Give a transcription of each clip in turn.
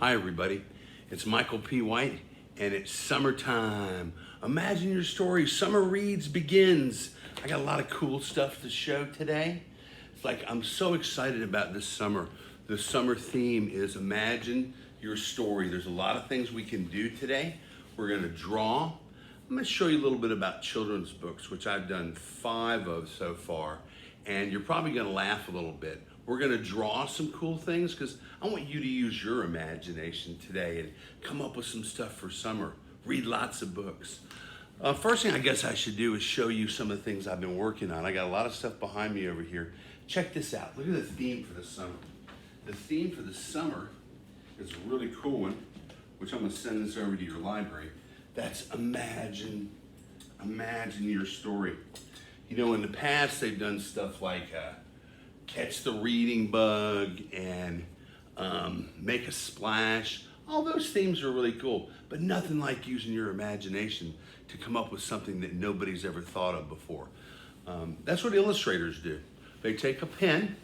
Hi everybody, it's Michael P. White and it's summertime. Imagine your story, Summer Reads begins. I got a lot of cool stuff to show today. It's like I'm so excited about this summer. The summer theme is imagine your story. There's a lot of things we can do today. We're gonna draw. I'm gonna show you a little bit about children's books, which I've done 5 of so far, and you're probably gonna laugh a little bit. We're gonna draw some cool things because I want you to use your imagination today and come up with some stuff for summer. Read lots of books. First thing I guess I should do is show you some of the things I've been working on. I got a lot of stuff behind me over here. Check this out. Look at the theme for the summer. The theme for the summer is a really cool one, which I'm gonna send this over to your library. That's imagine your story. You know, in the past they've done stuff like catch the reading bug and make a splash. All those themes are really cool, but nothing like using your imagination to come up with something that nobody's ever thought of before. That's what illustrators do. They take a pen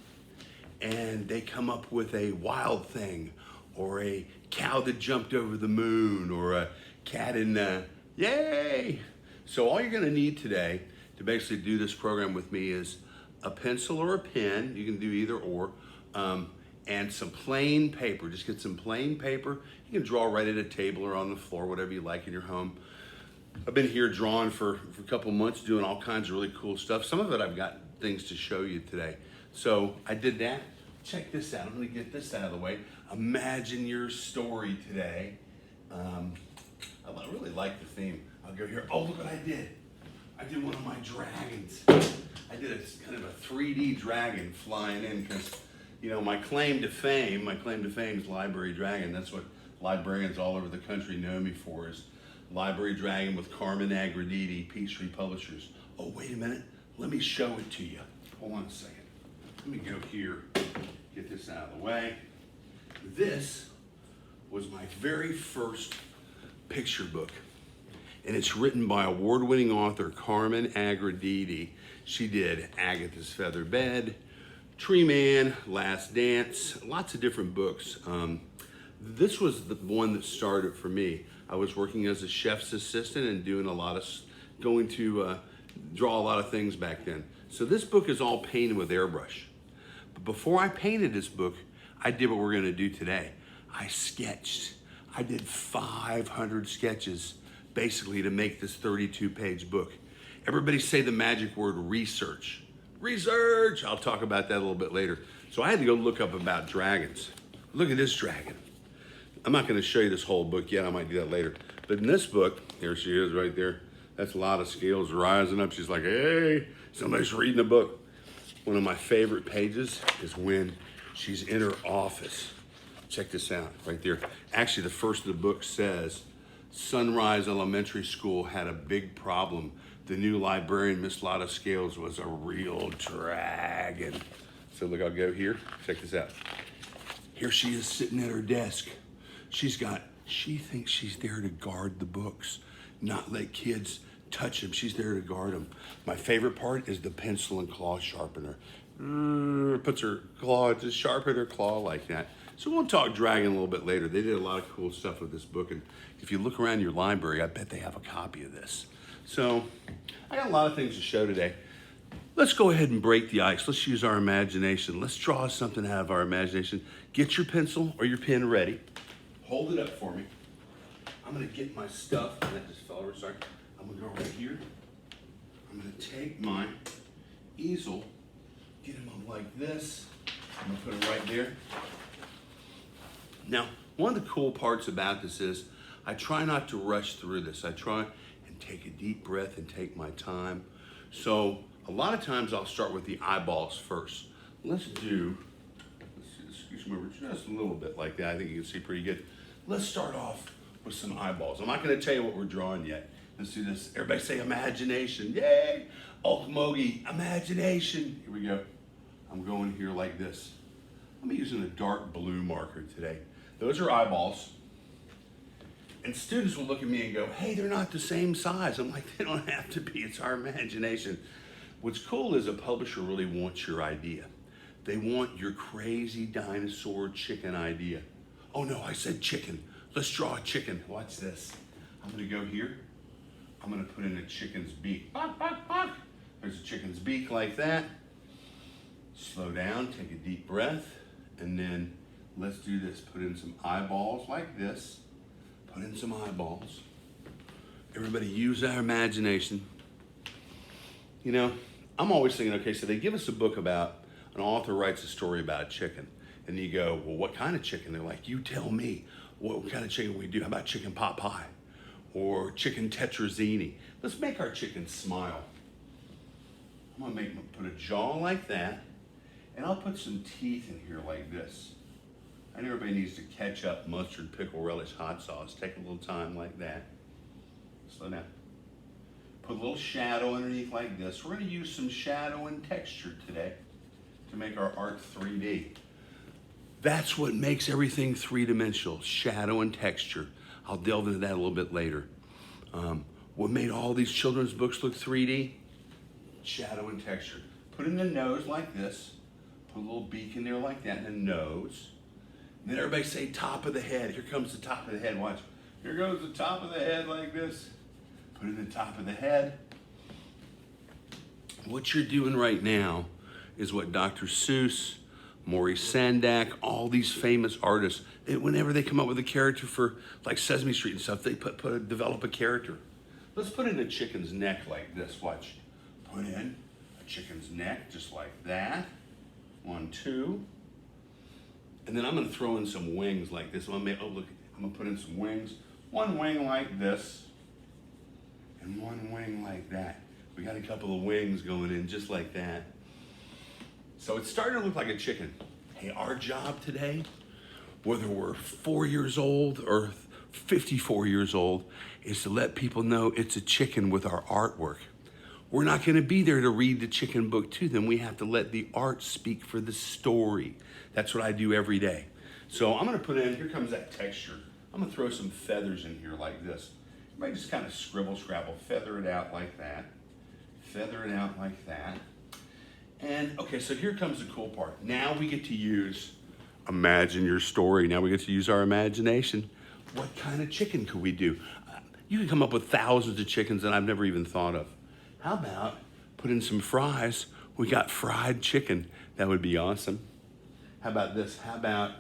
and they come up with a wild thing, or a cow that jumped over the moon, or a cat in yay! So all you're gonna need today to basically do this program with me is a pencil or a pen, you can do either or, and some plain paper. Just get some plain paper. You can draw right at a table or on the floor, whatever you like in your home. I've been here drawing for a couple months, doing all kinds of really cool stuff. Some of it I've got things to show you today. So I did that. Check this out. I'm gonna get this out of the way. Imagine your story today. I really like the theme. I'll go here. Oh, look what I did. I did one of my dragons. I did a kind of a 3D dragon flying in because, you know, my claim to fame is Library Dragon. That's what librarians all over the country know me for, is Library Dragon with Carmen Agrediti, Peachtree Publishers. Oh, wait a minute. Let me show it to you. Hold on a second. Let me go here, get this out of the way. This was my very first picture book, and it's written by award-winning author Carmen Agrediti. She did Agatha's Feather Bed, Tree Man, Last Dance, lots of different books. This was the one that started for me. I was working as a chef's assistant and doing a lot of, going to draw a lot of things back then. So this book is all painted with airbrush. But before I painted this book, I did what we're gonna do today. I sketched. I did 500 sketches basically to make this 32-page book. Everybody say the magic word research. Research! I'll talk about that a little bit later. So I had to go look up about dragons. Look at this dragon. I'm not gonna show you this whole book yet, I might do that later. But in this book, here she is right there. That's a lot of scales rising up. She's like, hey, somebody's reading a book. One of my favorite pages is when she's in her office. Check this out, right there. Actually, the first of the book says, Sunrise Elementary School had a big problem. The new librarian, Miss Lotta Scales, was a real dragon. So look, I'll go here. Check this out. Here she is sitting at her desk. She thinks she's there to guard the books, not let kids touch them. She's there to guard them. My favorite part is the pencil and claw sharpener. Puts her claw to sharpen her claw like that. So we'll talk dragon a little bit later. They did a lot of cool stuff with this book, and if you look around your library, I bet they have a copy of this. So I got a lot of things to show today. Let's go ahead and break the ice. Let's use our imagination. Let's draw something out of our imagination. Get your pencil or your pen ready. Hold it up for me. I'm gonna get my stuff. That just fell over, sorry. I'm gonna go right here. I'm gonna take my easel, get him up like this. I'm gonna put it right there. Now, one of the cool parts about this is I try not to rush through this. I try and take a deep breath and take my time. So a lot of times I'll start with the eyeballs first. Let's excuse me, just a little bit like that. I think you can see pretty good. Let's start off with some eyeballs. I'm not gonna tell you what we're drawing yet. Let's do this. Everybody say imagination. Yay! Okmulgee, imagination. Here we go. I'm going here like this. I'm using a dark blue marker today. Those are eyeballs. And students will look at me and go, hey, they're not the same size. I'm like, they don't have to be. It's our imagination. What's cool is a publisher really wants your idea. They want your crazy dinosaur chicken idea. Oh no, I said chicken. Let's draw a chicken. Watch this. I'm gonna go here. I'm gonna put in a chicken's beak. Bok, bok, bok. There's a chicken's beak like that. Slow down, take a deep breath, and then let's do this. Put in some eyeballs like this. Put in some eyeballs. Everybody use our imagination. You know, I'm always thinking, okay, so they give us a book about, an author writes a story about a chicken. And you go, well, what kind of chicken? They're like, you tell me what kind of chicken we do. How about chicken pot pie? Or chicken tetrazzini? Let's make our chicken smile. I'm gonna put a jaw like that. And I'll put some teeth in here like this. I know everybody needs to ketchup, mustard, pickle, relish, hot sauce. Take a little time like that. Slow down. Put a little shadow underneath like this. We're gonna use some shadow and texture today to make our art 3D. That's what makes everything three-dimensional, shadow and texture. I'll delve into that a little bit later. What made all these children's books look 3D? Shadow and texture. Put in the nose like this. Put a little beak in there like that, and a nose. And then everybody say top of the head. Here comes the top of the head, watch. Here goes the top of the head like this. Put in the top of the head. What you're doing right now is what Dr. Seuss, Maurice Sendak, all these famous artists, whenever they come up with a character for like Sesame Street and stuff, they develop a character. Let's put in a chicken's neck like this, watch. Put in a chicken's neck just like that. 1, 2. And then I'm gonna throw in some wings like this. I'm gonna put in some wings. One wing like this, and one wing like that. We got a couple of wings going in just like that. So it's starting to look like a chicken. Hey, our job today, whether we're 4 years old or 54 years old, is to let people know it's a chicken with our artwork. We're not gonna be there to read the chicken book to them. We have to let the art speak for the story. That's what I do every day. So I'm gonna put in, here comes that texture. I'm gonna throw some feathers in here like this. You might just kind of scribble, scrabble, feather it out like that. Feather it out like that. And okay, so here comes the cool part. Now we get to use, imagine your story. Now we get to use our imagination. What kind of chicken could we do? You can come up with thousands of chickens that I've never even thought of. How about put in some fries? We got fried chicken. That would be awesome. How about this? How about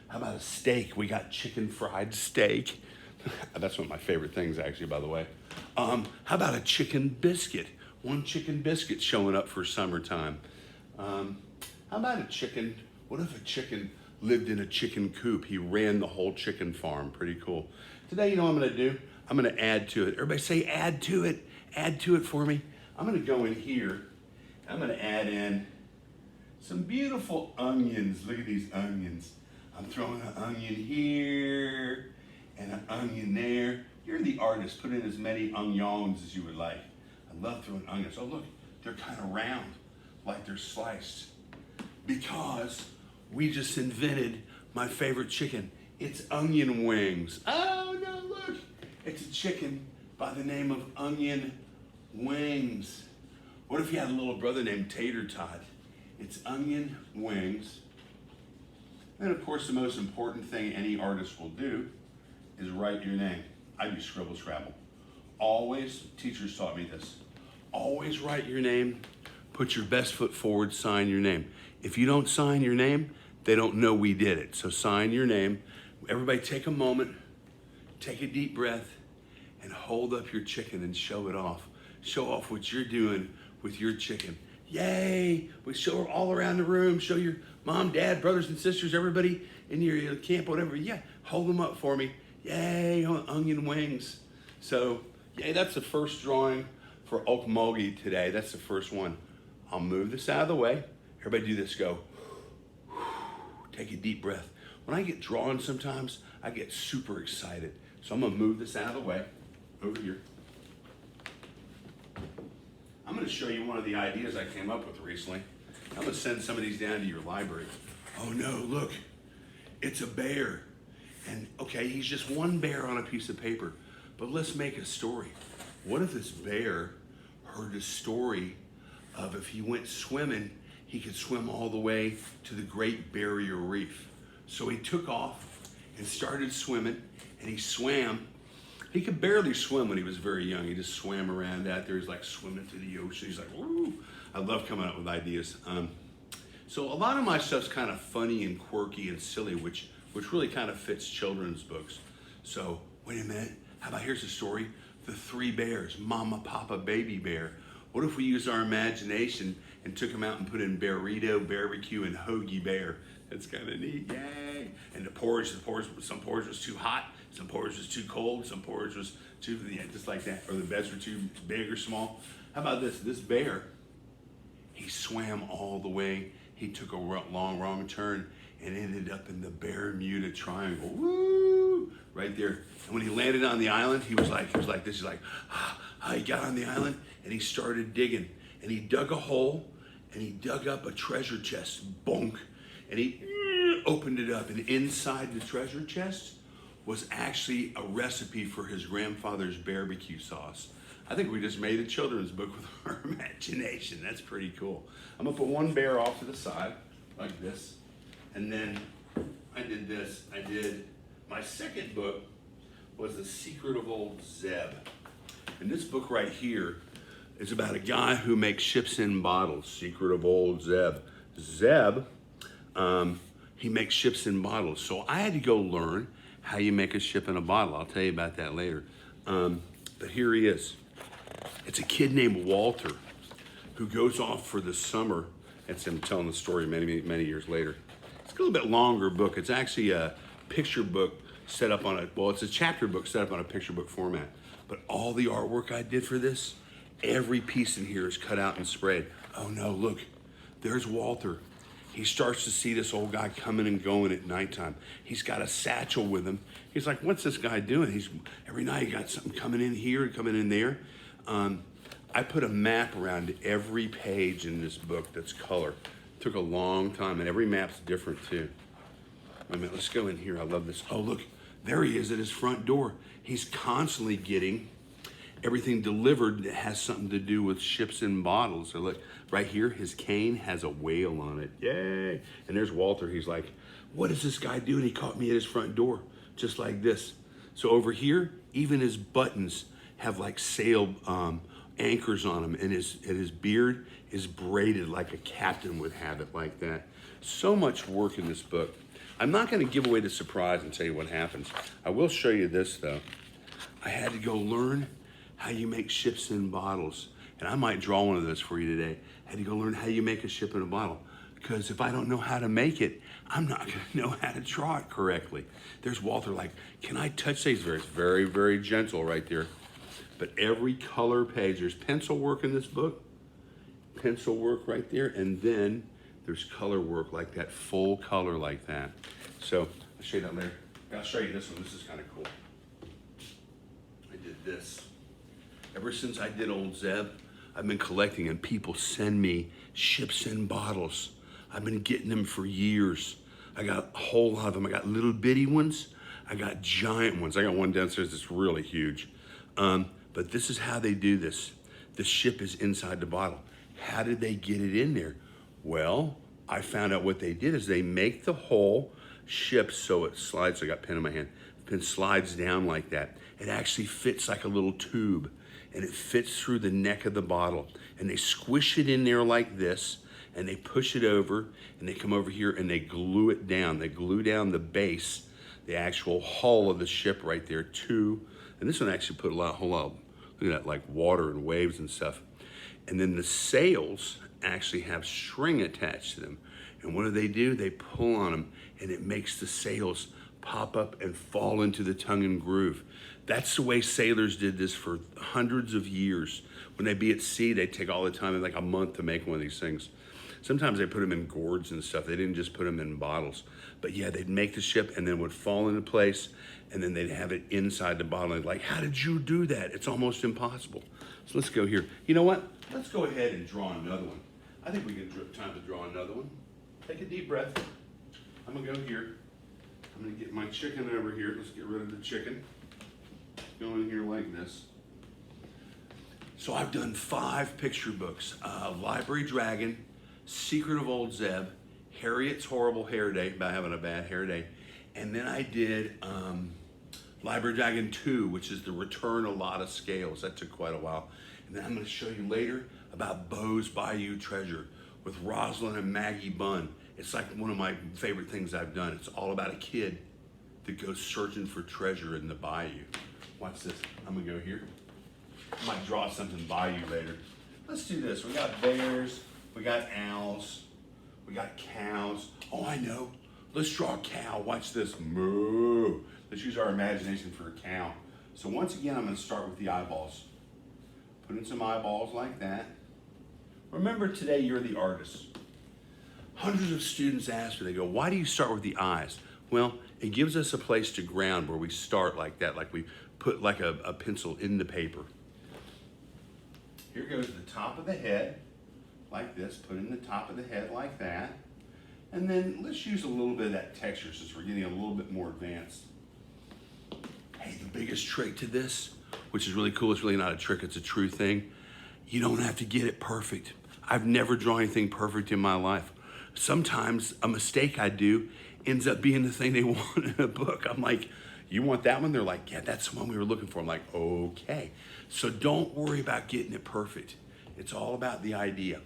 a steak? We got chicken fried steak. That's one of my favorite things, actually, by the way. How about a chicken biscuit? One chicken biscuit showing up for summertime. How about a chicken? What if a chicken lived in a chicken coop? He ran the whole chicken farm. Pretty cool. Today, you know what I'm gonna do? I'm gonna add to it. Everybody say add to it. Add to it for me. I'm gonna go in here. I'm gonna add in some beautiful onions. Look at these onions. I'm throwing an onion here and an onion there. You're the artist. Put in as many onions as you would like. I love throwing onions. Oh look, they're kind of round, like they're sliced. Because we just invented my favorite chicken. It's onion wings. Oh no, look. It's a chicken by the name of onion wings. What if you had a little brother named Tater Tot? It's onion wings. And of course, the most important thing any artist will do is write your name. I do scribble scrabble. Always, teachers taught me this. Always write your name, put your best foot forward, sign your name. If you don't sign your name, they don't know we did it. So sign your name. Everybody take a moment, take a deep breath, and hold up your chicken and show it off. Show off what you're doing with your chicken. Yay! We show her all around the room. Show your mom, dad, brothers and sisters, everybody in your camp, whatever. Yeah, hold them up for me. Yay, onion wings. So, yay, that's the first drawing for Okmulgee today. That's the first one. I'll move this out of the way. Everybody do this, go. Take a deep breath. When I get drawn sometimes, I get super excited. So I'm gonna move this out of the way, over here. I'm gonna show you one of the ideas I came up with recently. I'm gonna send some of these down to your library. Oh no, look, it's a bear. And okay, he's just one bear on a piece of paper, but let's make a story. What if this bear heard a story of if he went swimming, he could swim all the way to the Great Barrier Reef. So he took off and started swimming, and he swam. He could barely swim when he was very young. He just swam around out there. He's like swimming through the ocean. He's like, woo. I love coming up with ideas. So a lot of my stuff's kind of funny and quirky and silly, which really kind of fits children's books. So wait a minute, how about here's a story, The Three Bears, Mama, Papa, Baby Bear. What if we used our imagination and took them out and put in Bearito, Barbecue, and Hoagie Bear? That's kind of neat, yay. And the porridge, some porridge was too hot, some porridge was too cold, some porridge was too, yeah, just like that. Or the beds were too big or small. How about this? This bear, he swam all the way. He took a wrong turn and ended up in the Bermuda Triangle. Woo! Right there. And when he landed on the island, he was like this. He's like, he got on the island and he started digging. And he dug a hole and he dug up a treasure chest. Bonk. And he opened it up. And inside the treasure chest was actually a recipe for his grandfather's barbecue sauce. I think we just made a children's book with our imagination. That's pretty cool. I'm gonna put one bear off to the side, like this. And then I did this. My second book was The Secret of Old Zeb. And this book right here is about a guy who makes ships in bottles. Secret of Old Zeb. Zeb, he makes ships in bottles. So I had to go learn how you make a ship in a bottle. I'll tell you about that later. But here he is. It's a kid named Walter who goes off for the summer. That's him telling the story many years later. It's a little bit longer book. It's actually a picture book set up on it's a chapter book set up on a picture book format. But all the artwork I did for this, every piece in here is cut out and sprayed. Oh no, look, there's Walter. He starts to see this old guy coming and going at nighttime. He's got a satchel with him. He's like, what's this guy doing? Every night he got something coming in here and coming in there. I put a map around every page in this book that's color. It took a long time, and every map's different too. Wait a minute, let's go in here. I love this. Oh, look, there he is at his front door. He's constantly getting everything delivered that has something to do with ships and bottles. So look, right here, his cane has a whale on it. Yay! And there's Walter. He's like, what is this guy doing? He caught me at his front door, just like this. So over here, even his buttons have like sail anchors on them, and his beard is braided like a captain would have it, like that. So much work in this book. I'm not going to give away the surprise and tell you what happens. I will show you this though. I had to go learn how you make ships in bottles, and I might draw one of those for you today. I had to go learn how you make a ship in a bottle, because if I don't know how to make it, I'm not going to know how to draw it correctly. There's Walter like, can I touch these? Very, very gentle right there. But every color page, there's pencil work in this book, pencil work right there, and then there's color work like that, full color like that. So I'll show you that later. I'll show you this one. This is kind of cool. I did this. Ever since I did Old Zeb, I've been collecting, and people send me ships in bottles. I've been getting them for years. I got a whole lot of them. I got little bitty ones. I got giant ones. I got one downstairs that's really huge. But this is how they do this. The ship is inside the bottle. How did they get it in there? Well, I found out what they did is they make the whole ship so it slides. I got pen in my hand. Pen slides down like that. It actually fits like a little tube, and it fits through the neck of the bottle. And they squish it in there like this, and they push it over, and they come over here and they glue it down. They glue down the base, the actual hull of the ship right there too. And this one actually put a whole lot, look at that, like water and waves and stuff. And then the sails actually have string attached to them. And what do? They pull on them, and it makes the sails pop up and fall into the tongue and groove. That's the way sailors did this for hundreds of years. When they'd be at sea, they'd take all the time, like a month to make one of these things. Sometimes they put them in gourds and stuff. They didn't just put them in bottles. But yeah, they'd make the ship, and then it would fall into place, and then they'd have it inside the bottle. And like, how did you do that? It's almost impossible. So let's go here. You know what? Let's go ahead and draw another one. I think we get time to draw another one. Take a deep breath. I'm gonna go here. I'm gonna get my chicken over here. Let's get rid of the chicken. Go in here like this. So I've done 5 picture books. Library Dragon, Secret of Old Zeb, Harriet's Horrible Hair Day, about having a bad hair day. And then I did Library Dragon 2, which is the Return a Lot of Scales. That took quite a while. And then I'm gonna show you later about Bo's Bayou Treasure with Rosalind and Maggie Bunn. It's like one of my favorite things I've done. It's all about a kid that goes searching for treasure in the bayou. Watch this, I'm gonna go here. I might draw something by you later. Let's do this. We got bears, we got owls, we got cows. Oh, I know. Let's draw a cow. Watch this. Moo. Let's use our imagination for a cow. So once again, I'm going to start with the eyeballs. Put in some eyeballs like that. Remember, today you're the artist. Hundreds of students ask me, they go, why do you start with the eyes? Well, it gives us a place to ground where we start like that, like we put like a pencil in the paper. Here goes the top of the head, like this. Put in the top of the head like that. And then let's use a little bit of that texture since we're getting a little bit more advanced. Hey, the biggest trick to this, which is really cool, it's really not a trick, it's a true thing. You don't have to get it perfect. I've never drawn anything perfect in my life. Sometimes a mistake I do ends up being the thing they want in a book. I'm like, you want that one? They're like, yeah, that's the one we were looking for. I'm like, okay. So don't worry about getting it perfect. It's all about the idea.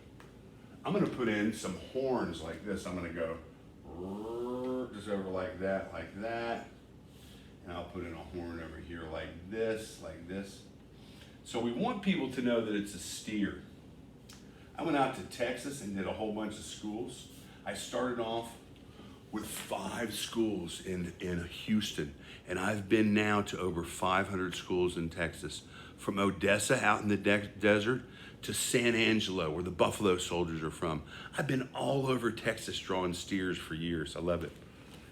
I'm gonna put in some horns like this. I'm gonna go just over like that. And I'll put in a horn over here like this. So we want people to know that it's a steer. I went out to Texas and did a whole bunch of schools. I started off with 5 schools in Houston, and I've been now to over 500 schools in Texas, from Odessa out in the desert to San Angelo, where the Buffalo Soldiers are from. I've been all over Texas drawing steers for years. I love it.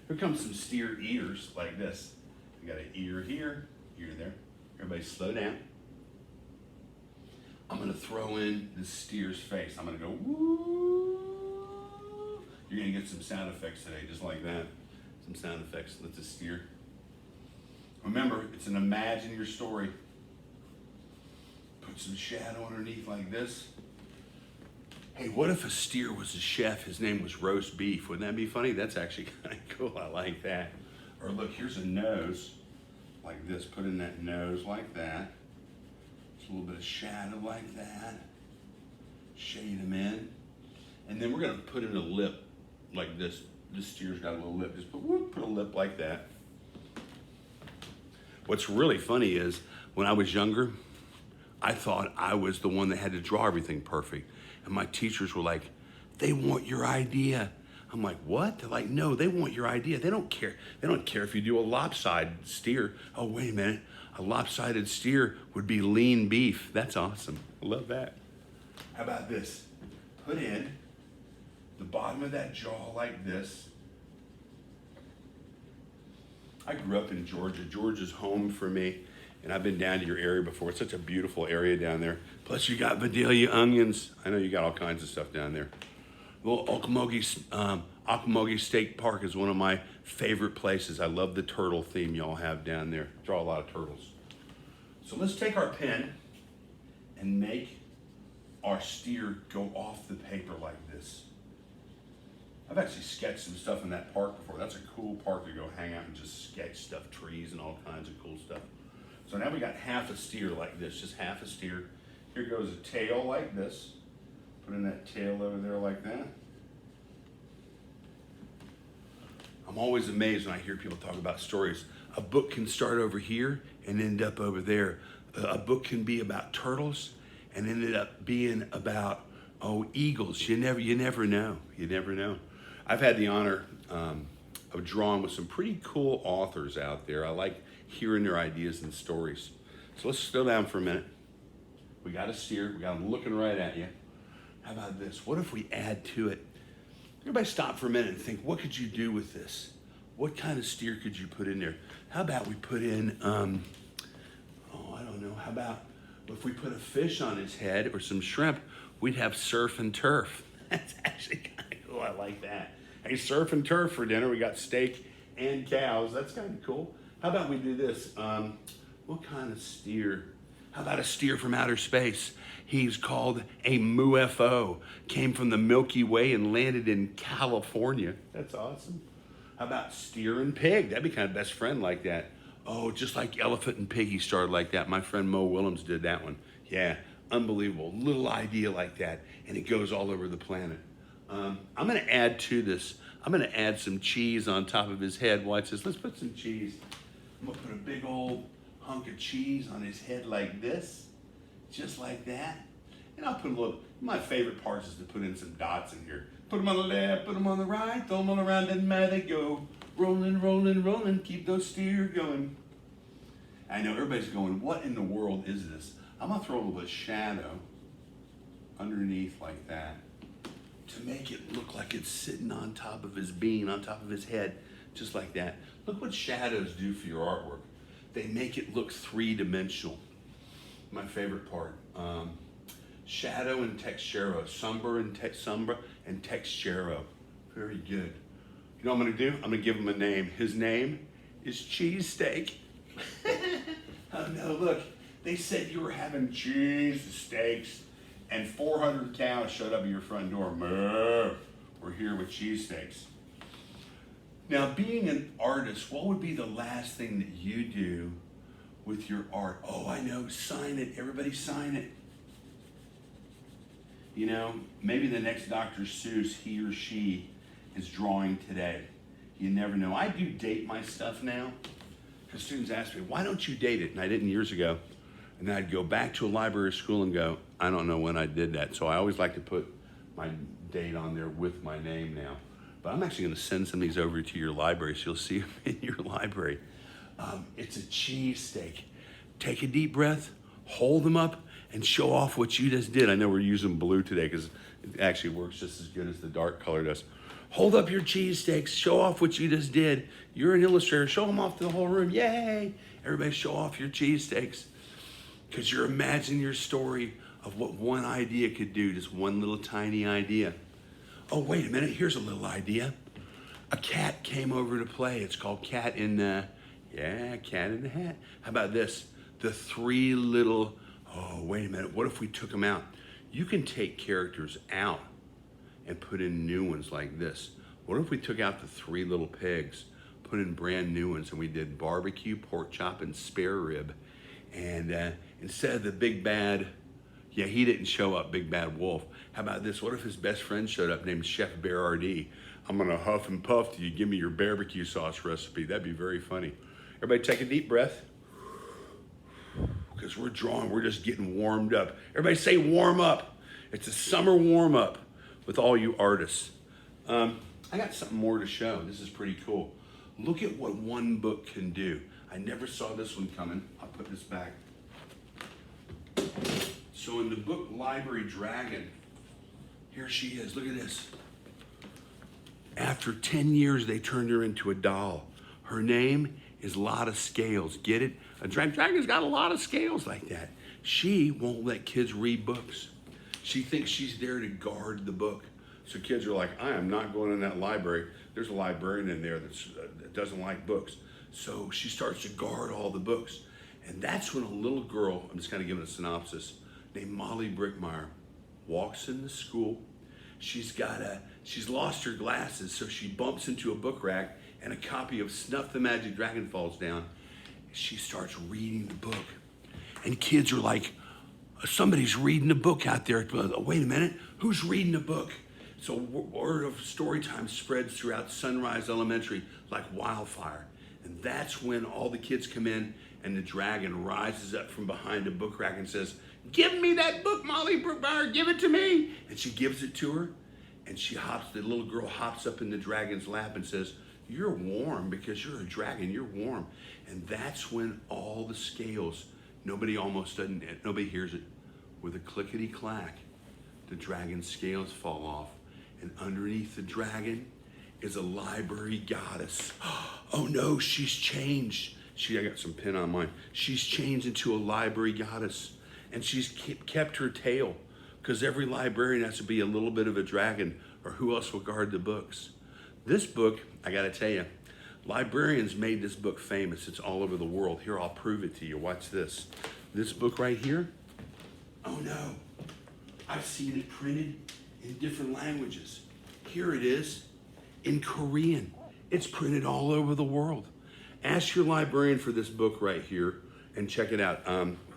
Here comes some steer ears like this. We got an ear here, ear there. Everybody slow down. I'm gonna throw in the steer's face. I'm gonna go woo. You're gonna get some sound effects today, just like that. Some sound effects. That's a steer. Remember, it's an imagine your story. Put some shadow underneath like this. Hey, what if a steer was a chef? His name was Roast Beef. Wouldn't that be funny? That's actually kind of cool. I like that. Or look, here's a nose like this. Put in that nose like that. Just a little bit of shadow like that. Shade them in. And then we're going to put in a lip like this. This steer's got a little lip. Just put a lip like that. What's really funny is when I was younger, I thought I was the one that had to draw everything perfect. And my teachers were like, they want your idea. I'm like, what? They're like, no, they want your idea. They don't care. They don't care if you do a lopsided steer. Oh, wait a minute. A lopsided steer would be lean beef. That's awesome. I love that. How about this? Put in the bottom of that jaw like this. I grew up in Georgia. Georgia's home for me. And I've been down to your area before. It's such a beautiful area down there. Plus you got Vidalia onions. I know you got all kinds of stuff down there. Well, Ocmulgee State Park is one of my favorite places. I love the turtle theme y'all have down there. Draw a lot of turtles. So let's take our pen and make our steer go off the paper like this. I've actually sketched some stuff in that park before. That's a cool park to go hang out and just sketch stuff, trees and all kinds of cool stuff. So now we got half a steer like this, just half a steer. Here goes a tail like this. Put in that tail over there like that. I'm always amazed when I hear people talk about stories. A book can start over here and end up over there. A book can be about turtles and ended up being about, eagles. You never know. You never know. I've had the honor of drawing with some pretty cool authors out there. I like hearing their ideas and stories. So let's slow down for a minute. We got a steer. We got them looking right at you. How about this? What if we add to it? Everybody stop for a minute and think, what could you do with this? What kind of steer could you put in there? How about we put in, I don't know. How about if we put a fish on his head or some shrimp, we'd have surf and turf. That's actually kind of cool. I like that. Hey, surf and turf for dinner. We got steak and cows. That's kind of cool. How about we do this? What kind of steer? How about a steer from outer space? He's called a MUFO, came from the Milky Way and landed in California. That's awesome. How about steer and pig? That'd be kind of best friend like that. Oh, just like elephant and pig, he started like that. My friend Mo Willems did that one. Yeah, unbelievable. Little idea like that, and it goes all over the planet. I'm gonna add to this. I'm gonna add some cheese on top of his head. Watch this. Let's put some cheese. I'm gonna put a big old hunk of cheese on his head like this, just like that. And I'll put a little, my favorite part is to put in some dots in here. Put them on the left, put them on the right, throw them all around, doesn't matter, they go. Rolling, rolling, rolling, keep those steer going. I know everybody's going, what in the world is this? I'm gonna throw a little bit of shadow underneath like that to make it look like it's sitting on top of his bean, on top of his head, just like that. Look what shadows do for your artwork. They make it look three-dimensional. My favorite part. Shadow and texturo, sombra and texturo. Very good. You know what I'm gonna do? I'm gonna give him a name. His name is Cheesesteak. Oh no, look, they said you were having cheese steaks and 400 cows showed up at your front door. Moo, we're here with cheesesteaks. Now, being an artist, what would be the last thing that you do with your art? Oh, I know, sign it, everybody sign it. You know, maybe the next Dr. Seuss, he or she is drawing today. You never know. I do date my stuff now, because students ask me, why don't you date it? And I didn't years ago. And then I'd go back to a library or school and go, I don't know when I did that. So I always like to put my date on there with my name now. But I'm actually gonna send some of these over to your library so you'll see them in your library. It's a cheesesteak. Take a deep breath, hold them up, and show off what you just did. I know we're using blue today because it actually works just as good as the dark color does. Hold up your cheesesteaks, show off what you just did. You're an illustrator, show them off to the whole room, yay! Everybody show off your cheesesteaks. Because you're imagining your story of what one idea could do, just one little tiny idea. Oh, wait a minute, here's a little idea. A cat came over to play. It's called Cat in the Hat. How about this? The three little, oh, wait a minute, what if we took them out? You can take characters out and put in new ones like this. What if we took out the three little pigs, put in brand new ones, and we did barbecue, pork chop, and spare rib. And instead of the big bad, yeah, he didn't show up, big bad wolf. How about this? What if his best friend showed up named Chef Bearardi? I'm gonna huff and puff till you give me your barbecue sauce recipe. That'd be very funny. Everybody take a deep breath. Because we're drawing, we're just getting warmed up. Everybody say warm up. It's a summer warm up with all you artists. I got something more to show. This is pretty cool. Look at what one book can do. I never saw this one coming. I'll put this back. So in the book Library Dragon, here she is, look at this. After 10 years, they turned her into a doll. Her name is Lot of Scales, get it? A dragon's got a lot of scales like that. She won't let kids read books. She thinks she's there to guard the book. So kids are like, I am not going in that library. There's a librarian in there that doesn't like books. So she starts to guard all the books. And that's when a little girl, I'm just kind of giving a synopsis, named Molly Brickmeyer walks into school. She's lost her glasses, so she bumps into a book rack and a copy of Snuff the Magic Dragon falls down. She starts reading the book. And kids are like, somebody's reading a book out there. Wait a minute, who's reading a book? So word of story time spreads throughout Sunrise Elementary like wildfire. And that's when all the kids come in and the dragon rises up from behind a book rack and says, give me that book, Molly Brookmeyer, give it to me. And she gives it to her, and the little girl hops up in the dragon's lap and says, you're warm because you're a dragon, you're warm. And that's when all the scales, nobody hears it, with a clickety-clack, the dragon's scales fall off. And underneath the dragon is a library goddess. Oh no, she's changed. I got some pin on mine. She's changed into a library goddess, and she's kept her tail, because every librarian has to be a little bit of a dragon, or who else will guard the books? This book, I gotta tell you, librarians made this book famous. It's all over the world. Here, I'll prove it to you. Watch this. This book right here, oh no, I've seen it printed in different languages. Here it is in Korean. It's printed all over the world. Ask your librarian for this book right here and check it out.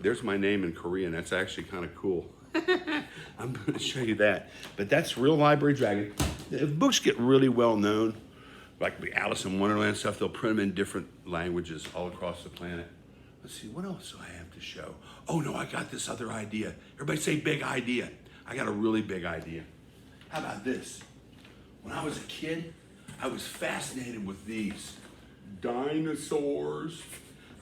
There's my name in Korean. That's actually kind of cool. I'm going to show you that. But that's Real Library Dragon. If books get really well known, like the Alice in Wonderland stuff, they'll print them in different languages all across the planet. Let's see, what else do I have to show? Oh no, I got this other idea. Everybody say big idea. I got a really big idea. How about this? When I was a kid, I was fascinated with these dinosaurs.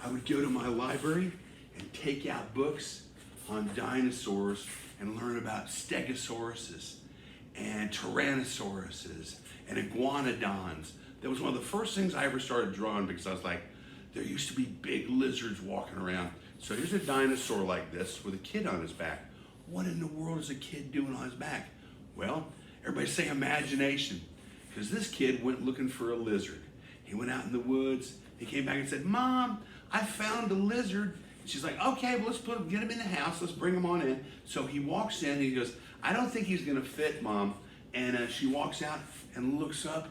I would go to my library and take out books on dinosaurs and learn about stegosauruses and tyrannosauruses and iguanodons. That was one of the first things I ever started drawing because I was like, there used to be big lizards walking around. So here's a dinosaur like this with a kid on his back. What in the world is a kid doing on his back? Well, everybody say imagination, because this kid went looking for a lizard. He went out in the woods. He came back and said, Mom, I found a lizard. She's like, okay, well, let's get him in the house. Let's bring him on in. So he walks in and he goes, I don't think he's going to fit, Mom. And she walks out and looks up,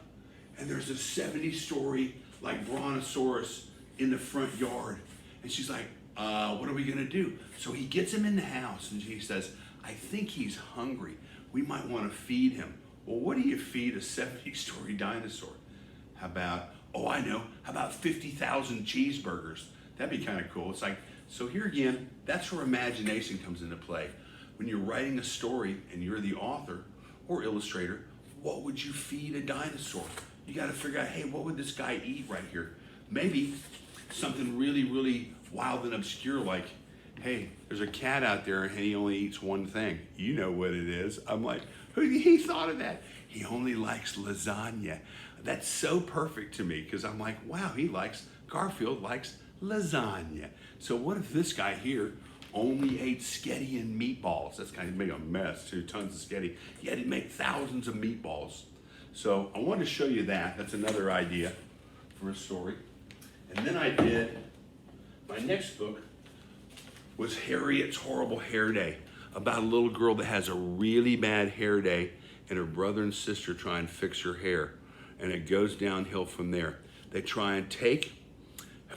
and there's a 70-story like brontosaurus in the front yard. And she's like, what are we going to do? So he gets him in the house, and she says, I think he's hungry. We might want to feed him. Well, what do you feed a 70-story dinosaur? How about, oh, I know, how about 50,000 cheeseburgers? That'd be kind of cool. It's like, so here again, that's where imagination comes into play. When you're writing a story and you're the author or illustrator, what would you feed a dinosaur? You got to figure out, hey, what would this guy eat right here? Maybe something really, really wild and obscure like, hey, there's a cat out there and he only eats one thing. You know what it is. I'm like, he thought of that. He only likes lasagna. That's so perfect to me because I'm like, wow, Garfield likes lasagna. So what if this guy here only ate sketty and meatballs? That's kind of make a mess too, tons of sketty. He had to make thousands of meatballs. So I wanted to show you that. That's another idea for a story. And then I did, my next book was Harriet's Horrible Hair Day, about a little girl that has a really bad hair day and her brother and sister try and fix her hair. And it goes downhill from there. They try and take,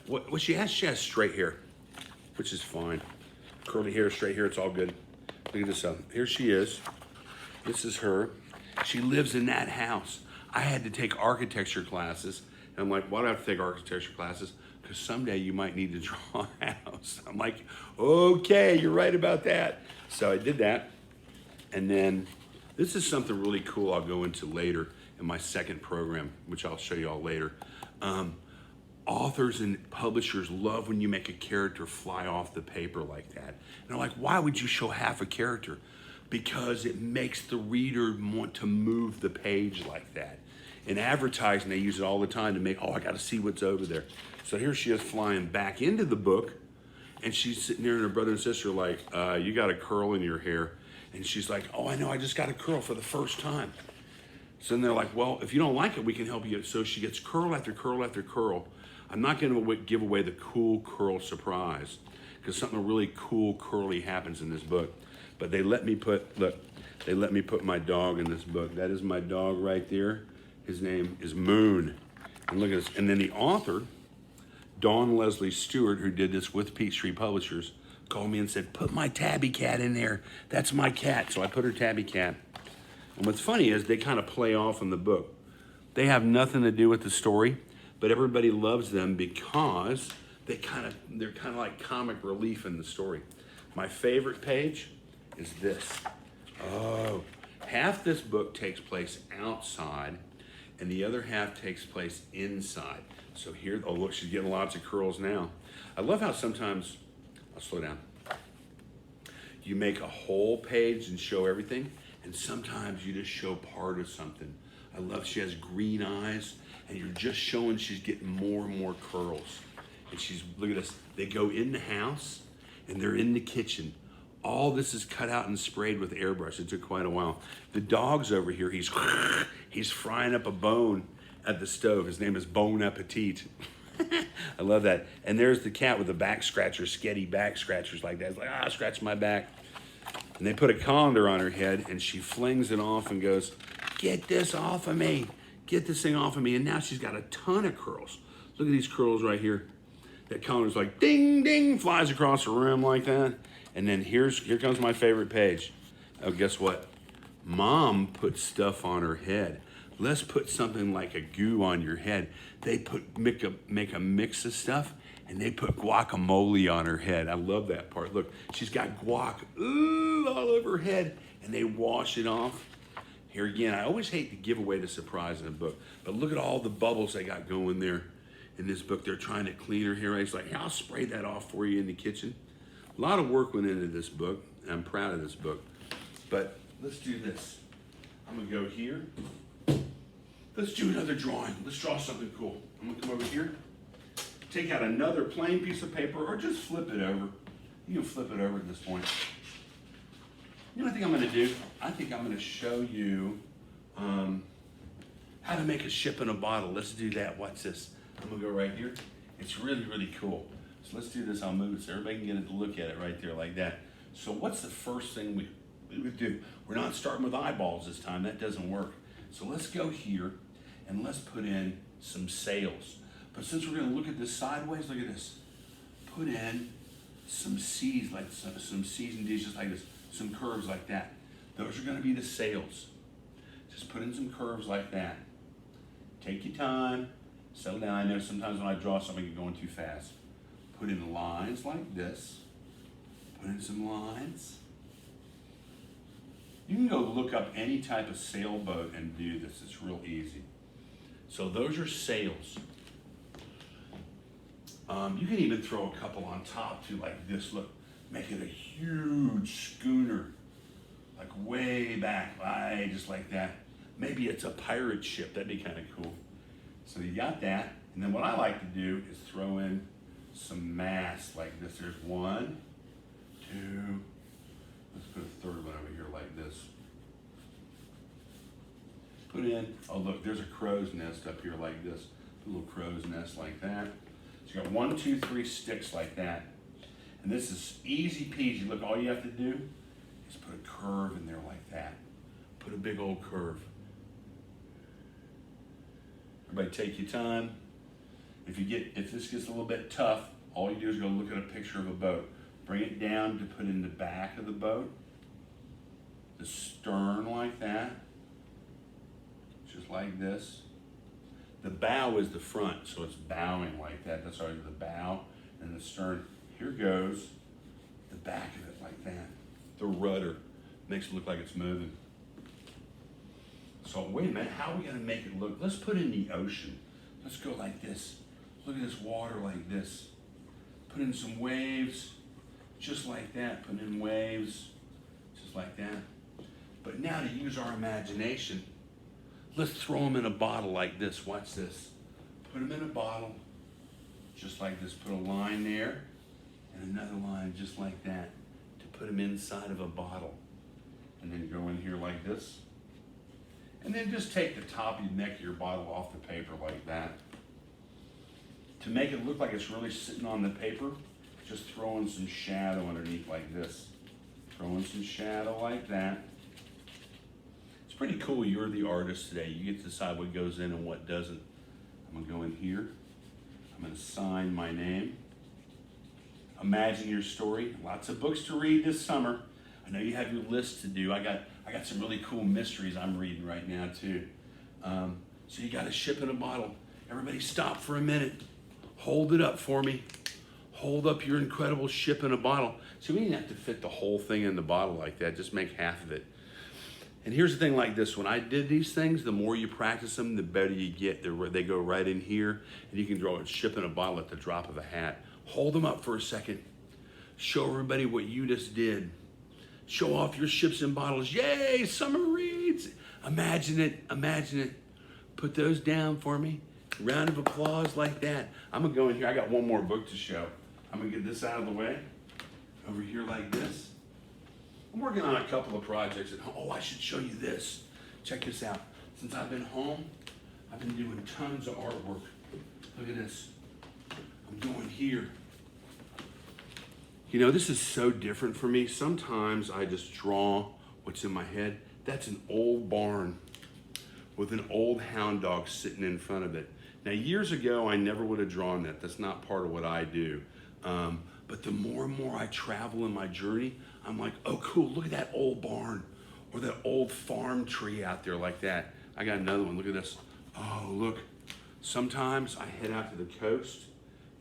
what she has straight hair, which is fine. Curly hair, straight hair, it's all good. Look at this up. Here she is. This is her. She lives in that house. I had to take architecture classes. And I'm like, why do I have to take architecture classes? Because someday you might need to draw a house. I'm like, okay, you're right about that. So I did that. And then this is something really cool I'll go into later in my second program, which I'll show you all later. Authors and publishers love when you make a character fly off the paper like that. And they're like, why would you show half a character? Because it makes the reader want to move the page like that. In advertising, they use it all the time to make, oh, I got to see what's over there. So here she is flying back into the book, and she's sitting there and her brother and sister are like, you got a curl in your hair. And she's like, oh, I know, I just got a curl for the first time. So then they're like, well, if you don't like it, we can help you. So she gets curl after curl after curl. I'm not going to give away the cool curl surprise because something really cool curly happens in this book. But they let me put, look, they let me put my dog in this book. That is my dog right there. His name is Moon. And look at this. And then the author, Dawn Leslie Stewart, who did this with Peachtree Publishers, called me and said, put my tabby cat in there. That's my cat. So I put her tabby cat. And what's funny is they kind of play off in the book. They have nothing to do with the story, but everybody loves them because they're kind of like comic relief in the story. My favorite page is this. Oh, half this book takes place outside and the other half takes place inside. So here, oh look, she's getting lots of curls now. I love how sometimes, I'll slow down. You make a whole page and show everything, and sometimes you just show part of something. I love she has green eyes, and you're just showing she's getting more and more curls. And she's, look at this, they go in the house, and they're in the kitchen. All this is cut out and sprayed with airbrush. It took quite a while. The dog's over here, he's frying up a bone at the stove. His name is Bon Appetit. I love that. And there's the cat with the back scratcher, sketty back scratchers like that. It's like, scratch my back. And they put a colander on her head, and she flings it off and goes, get this off of me. Get this thing off of me. And now she's got a ton of curls. Look at these curls right here. That colander's like ding, ding, flies across the room like that. And then here comes my favorite page. Oh, guess what? Mom put stuff on her head. Let's put something like a goo on your head. They make a mix of stuff, and they put guacamole on her head. I love that part. Look, she's got guac all over her head, and they wash it off. Here again, I always hate to give away the surprise in a book, but look at all the bubbles they got going there in this book. They're trying to clean her hair. It's like, hey, I'll spray that off for you in the kitchen. A lot of work went into this book. I'm proud of this book. But let's do this. I'm gonna go here. Let's do another drawing. Let's draw something cool. I'm gonna come over here, take out another plain piece of paper, or just flip it over. You can flip it over at this point. You know what I think I'm gonna do? I think I'm gonna show you how to make a ship in a bottle. Let's do that. Watch this. I'm gonna go right here. It's really, really cool. So let's do this. I'll move it so everybody can get a look at it right there like that. So what's the first thing we would do? We're not starting with eyeballs this time. That doesn't work. So let's go here and let's put in some sails. But since we're gonna look at this sideways, look at this. Put in some C's, like some C's and D's, just like this, some curves like that. Those are gonna be the sails. Just put in some curves like that. Take your time, settle down. I know sometimes when I draw something, you're going too fast. Put in lines like this. Put in some lines. You can go look up any type of sailboat and do this. It's real easy. So those are sails. You can even throw a couple on top too, like this. Look, make it a huge schooner, like way back, right, just like that. Maybe it's a pirate ship. That'd be kind of cool. So you got that. And then what I like to do is throw in some masts like this. There's 1, 2, let's put a third one over here like this. Put in, oh look, there's a crow's nest up here like this. A little crow's nest like that. So you got 1, 2, 3 sticks like that. And this is easy peasy. Look, all you have to do is put a curve in there like that. Put a big old curve. Everybody take your time. If this gets a little bit tough, all you do is go look at a picture of a boat. Bring it down to put in the back of the boat. The stern like that. Just like this. The bow is the front, so it's bowing like that. That's already the bow and the stern. Here goes the back of it like that. The rudder makes it look like it's moving. So wait a minute, how are we gonna make it look? Let's put in the ocean. Let's go like this. Look at this water like this. Put in some waves, just like that. Put in waves, just like that. But now to use our imagination, let's throw them in a bottle like this. Watch this. Put them in a bottle, just like this. Put a line there, and another line just like that, to put them inside of a bottle. And then go in here like this. And then just take the top of the neck of your bottle off the paper like that. To make it look like it's really sitting on the paper, just throw in some shadow underneath like this. Throw in some shadow like that. It's pretty cool. You're the artist today. You get to decide what goes in and what doesn't. I'm gonna go in here. I'm gonna sign my name. Imagine your story. Lots of books to read this summer. I know you have your list to do. I got some really cool mysteries I'm reading right now too. So you got a ship in a bottle. Everybody stop for a minute. Hold it up for me. Hold up your incredible ship in a bottle. So we didn't have to fit the whole thing in the bottle like that. Just make half of it. And here's the thing like this. When I did these things, the more you practice them, the better you get. They go right in here, and you can draw a ship in a bottle at the drop of a hat. Hold them up for a second. Show everybody what you just did. Show off your ships and bottles. Yay, summer reads. Imagine it, imagine it. Put those down for me. Round of applause like that. I'm gonna go in here. I got one more book to show. I'm gonna get this out of the way. Over here like this. I'm working on a couple of projects at home. Oh, I should show you this. Check this out. Since I've been home, I've been doing tons of artwork. Look at this. I'm going here. You know, this is so different for me. Sometimes I just draw what's in my head. That's an old barn with an old hound dog sitting in front of it. Now, years ago, I never would have drawn that. That's not part of what I do. But the more and more I travel in my journey, I'm like, oh, cool, look at that old barn or that old farm tree out there like that. I got another one, look at this. Oh, look. Sometimes I head out to the coast,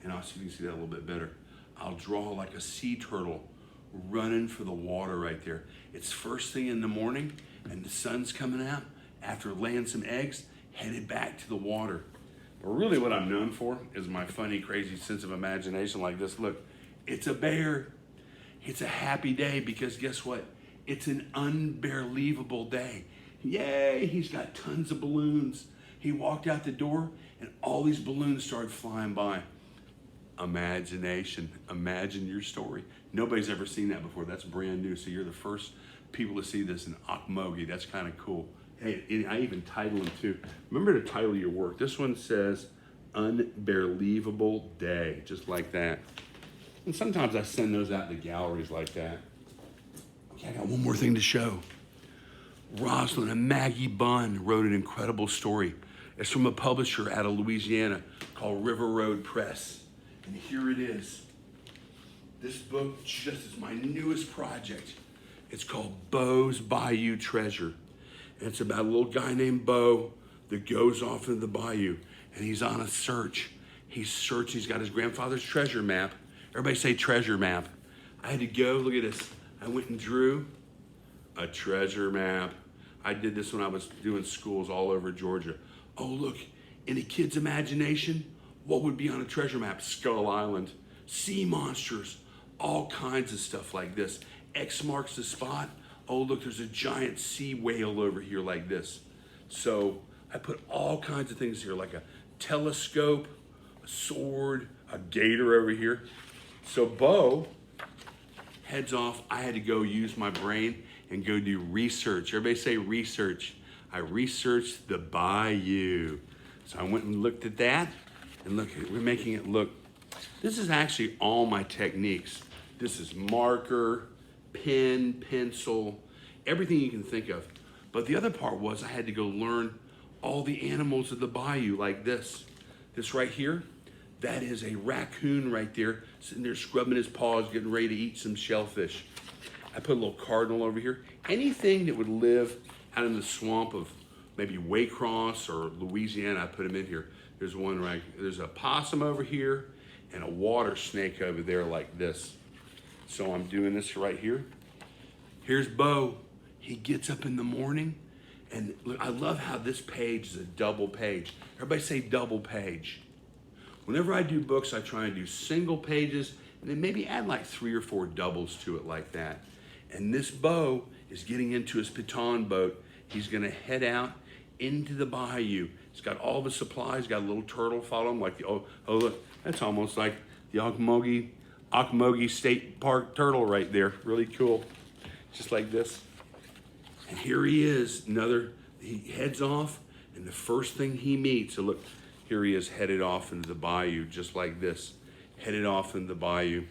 and I'll see if you can see that a little bit better. I'll draw like a sea turtle running for the water right there. It's first thing in the morning, and the sun's coming out after laying some eggs, headed back to the water. But really what I'm known for is my funny, crazy sense of imagination like this. Look, it's a bear. It's a happy day because guess what? It's an unbelievable day. Yay, he's got tons of balloons. He walked out the door and all these balloons started flying by. Imagination, imagine your story. Nobody's ever seen that before. That's brand new. So you're the first people to see this in Okmulgee. That's kind of cool. Hey, I even title them too. Remember to title your work. This one says Unbelievable Day, just like that. And sometimes I send those out to galleries like that. Okay, I got one more thing to show. Rosalind and Maggie Bunn wrote an incredible story. It's from a publisher out of Louisiana called River Road Press. And here it is. This book just is my newest project. It's called Bo's Bayou Treasure. And it's about a little guy named Bo that goes off into the bayou and he's on a search. He's searching, he's got his grandfather's treasure map. Everybody say treasure map. I had to go, look at this. I went and drew a treasure map. I did this when I was doing schools all over Georgia. Oh, look, in a kid's imagination, what would be on a treasure map? Skull Island, sea monsters, all kinds of stuff like this. X marks the spot. Oh, look, there's a giant sea whale over here like this. So I put all kinds of things here, like a telescope, a sword, a gator over here. So Bo heads off. I had to go use my brain and go do research. Everybody say research. I researched the bayou. So I went and looked at that, and look, we're making it look. This is actually all my techniques. This is marker, pen, pencil, everything you can think of. But the other part was I had to go learn all the animals of the bayou like this. This right here, that is a raccoon right there, sitting there scrubbing his paws, getting ready to eat some shellfish. I put a little cardinal over here. Anything that would live out in the swamp of maybe Waycross or Louisiana, I put them in here. There's one right, there's a possum over here and a water snake over there like this. So I'm doing this right here. Here's Bo. He gets up in the morning, and look, I love how this page is a double page. Everybody say double page. Whenever I do books, I try and do single pages, and then maybe add like 3 or 4 doubles to it like that. And this Bo is getting into his Piton boat. He's gonna head out into the bayou. He's got all of his supplies, got a little turtle follow him, like the, oh look, that's almost like the Okmulgee State Park turtle right there. Really cool, just like this. And here he is, he heads off, and the first thing he meets, so look, here he is headed off into the bayou, just like this, headed off into the bayou.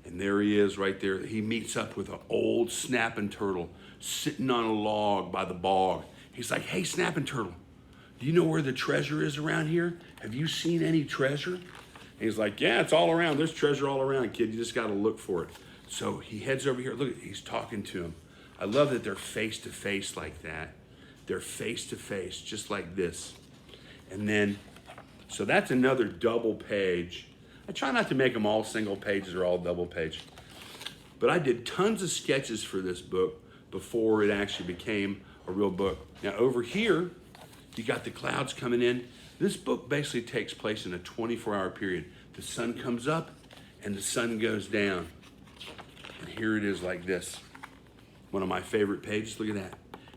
And there he is right there. He meets up with an old snapping turtle sitting on a log by the bog. He's like, hey, snapping turtle, do you know where the treasure is around here? Have you seen any treasure? And he's like, yeah, it's all around. There's treasure all around, kid. You just got to look for it. So he heads over here. Look, he's talking to him. I love that they're face to face like that. They're face to face, just like this. And then, so that's another double page. I try not to make them all single pages or all double page. But I did tons of sketches for this book before it actually became a real book. Now over here, you got the clouds coming in. This book basically takes place in a 24-hour period. The sun comes up and the sun goes down. And here it is like this. One of my favorite pages, look at that.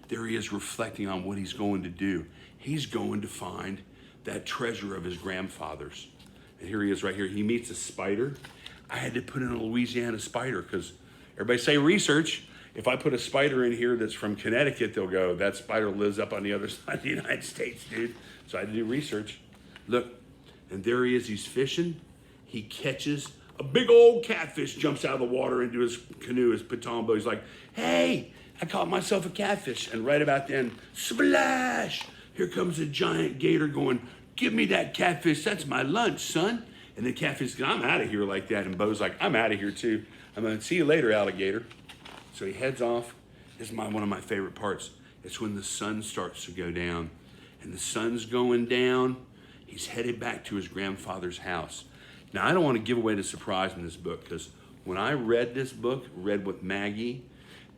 There he is reflecting on what he's going to do. He's going to find that treasure of his grandfather's. And here he is right here. He meets a spider. I had to put in a Louisiana spider because everybody say research. If I put a spider in here that's from Connecticut, they'll go, that spider lives up on the other side of the United States, dude. So I had to do research. Look, and there he is, he's fishing. he catches a big old catfish, jumps out of the water into his canoe, his patambo. He's like, hey, I caught myself a catfish. And right about then, splash! Here comes a giant gator going, give me that catfish, that's my lunch, son. And the catfish goes, I'm out of here like that. And Bo's like, I'm out of here too. I'm gonna see you later, alligator. So he heads off. This is one of my favorite parts. It's when the sun starts to go down. And the sun's going down. He's headed back to his grandfather's house. Now, I don't want to give away the surprise in this book, because when I read this book, read what Maggie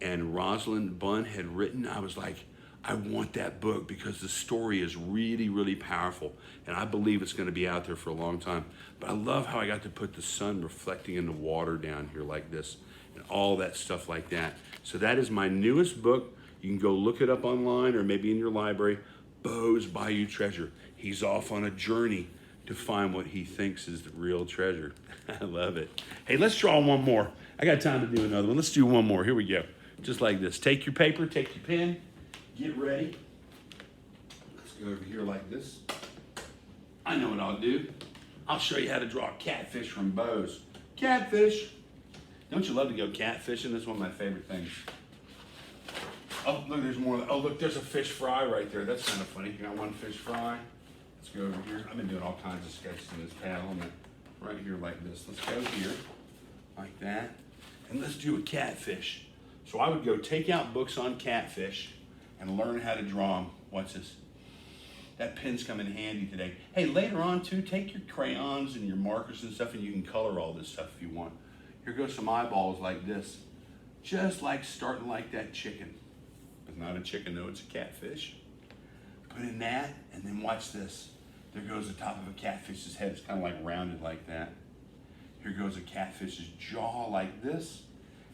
and Rosalind Bunn had written, I was like, I want that book, because the story is really, really powerful. And I believe it's going to be out there for a long time. But I love how I got to put the sun reflecting in the water down here like this, and all that stuff like that. So that is my newest book. You can go look it up online or maybe in your library, Bo's Bayou Treasure. He's off on a journey to find what he thinks is the real treasure. I love it. Hey, let's draw one more. I got time to do another one. Let's do one more. Here we go. Just like this. Take your paper, take your pen, get ready. Let's go over here like this. I know what I'll do. I'll show you how to draw a catfish from Bo's. Catfish. Don't you love to go catfishing? That's one of my favorite things. Oh, look, there's more. Oh, look, there's a fish fry right there. That's kind of funny. You got one fish fry. Let's go over here. I've been doing all kinds of sketches in this pad. I'm gonna right here like this. Let's go here, like that. And let's do a catfish. So I would go take out books on catfish and learn how to draw them. Watch this. That pen's come in handy today. Hey, later on too, take your crayons and your markers and stuff, and you can color all this stuff if you want. Here goes some eyeballs like this. Just like starting like that chicken. It's not a chicken though, it's a catfish. Put in that, and then watch this. There goes the top of a catfish's head. It's kind of like rounded like that. Here goes a catfish's jaw like this.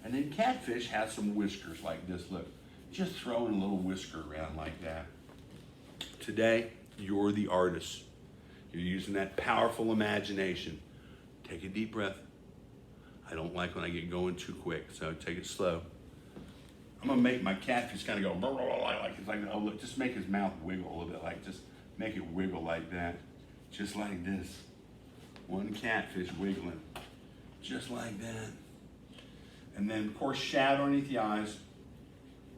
And then catfish has some whiskers like this. Look, just throwing a little whisker around like that. Today, you're the artist. You're using that powerful imagination. Take a deep breath. I don't like when I get going too quick, so take it slow. I'm gonna make my catfish kind of go like it's like, oh look, just make his mouth wiggle a little bit, like just make it wiggle like that, just like this. One catfish wiggling, just like that. And then of course shadow underneath the eyes.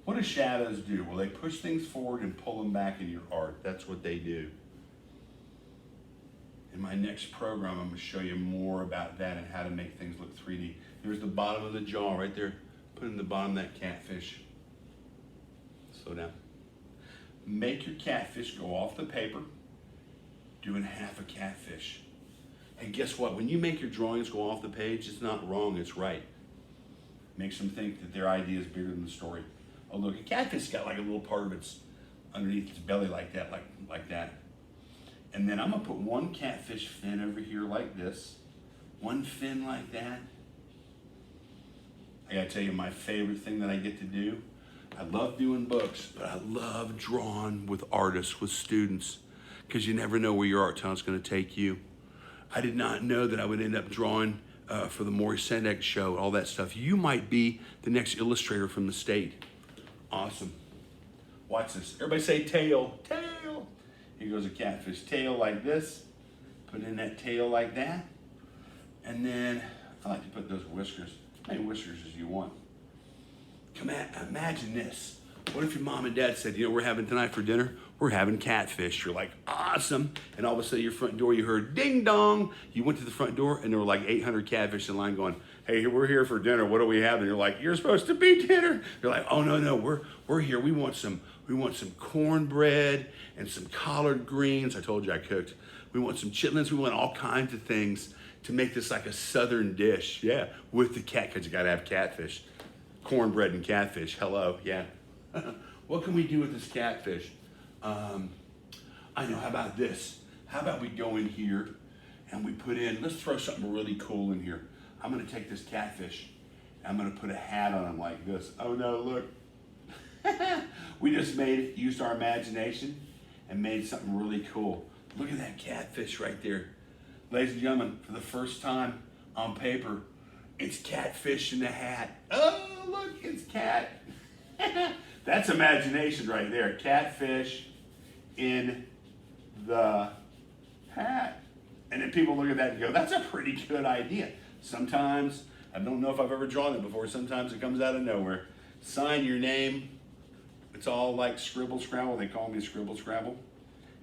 What do shadows do? Well, they push things forward and pull them back in your art. That's what they do. In my next program, I'm gonna show you more about that and how to make things look 3D. There's the bottom of the jaw right there. Put in the bottom of that catfish. Slow down. Make your catfish go off the paper, doing half a catfish. And guess what? When you make your drawings go off the page, it's not wrong, it's right. Makes them think that their idea is bigger than the story. Oh look, a catfish got like a little part of its underneath its belly like that, like that. And then I'm gonna put one catfish fin over here like this, one fin like that. I gotta tell you, my favorite thing that I get to do, I love doing books, but I love drawing with artists, with students, because you never know where your art talent's gonna take you. I did not know that I would end up drawing for the Maurice Sendak show, all that stuff. You might be the next illustrator from the state. Awesome. Watch this. Everybody say tail, tail. Here goes a catfish tail like this. Put in that tail like that. And then I like to put those whiskers. As many whiskers as you want. Imagine this. What if your mom and dad said, you know, we're having tonight for dinner? We're having catfish. You're like, awesome. And all of a sudden, your front door, you heard ding dong. You went to the front door, and there were like 800 catfish in line going, hey, we're here for dinner. What do we have? And you're like, you're supposed to be dinner. You're like, oh no, we're here. We want some cornbread and some collard greens. I told you I cooked. We want some chitlins. We want all kinds of things to make this like a southern dish. Yeah, with the cat, because you got to have catfish. Cornbread and catfish. Hello, yeah. What can we do with this catfish? I know, how about this? How about we go in here and we put in, let's throw something really cool in here. I'm gonna take this catfish and I'm gonna put a hat on him like this. Oh no, look. We just used our imagination and made something really cool. Look at that catfish right there. Ladies and gentlemen, for the first time on paper, it's catfish in the hat. Oh, look, it's cat. That's imagination right there. Catfish in the hat. And then people look at that and go, that's a pretty good idea. Sometimes, I don't know if I've ever drawn it before, sometimes it comes out of nowhere. Sign your name. It's all like scribble scrabble. They call me scribble scrabble.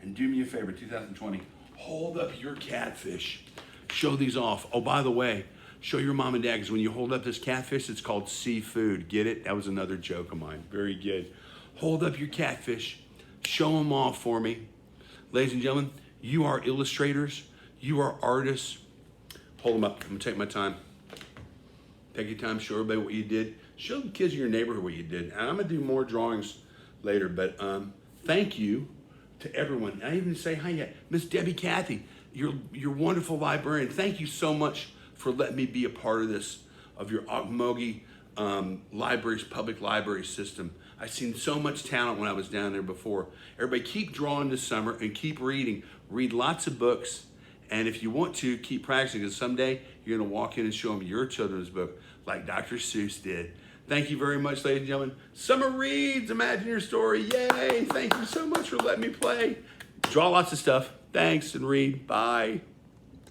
And do me a favor, 2020, hold up your catfish. Show these off. Oh, by the way, show your mom and dad, because when you hold up this catfish, it's called seafood. Get it? That was another joke of mine. Very good. Hold up your catfish. Show them off for me. Ladies and gentlemen, you are illustrators. You are artists. Hold them up. I'm going to take my time. Take your time. Show everybody what you did. Show the kids in your neighborhood what you did. And I'm going to do more drawings later, but thank you to everyone. I even say hi yet. Miss Debbie Cathy, you're wonderful librarian. Thank you so much for letting me be a part of this, of your Ocmulgee libraries, public library system. I've seen so much talent when I was down there before. Everybody keep drawing this summer and keep reading. Read lots of books. And if you want to, keep practicing, because someday you're gonna walk in and show them your children's book like Dr. Seuss did. Thank you very much, ladies and gentlemen. Summer Reads, Imagine Your Story, yay. Thank you so much for letting me play. Draw lots of stuff. Thanks and read, bye.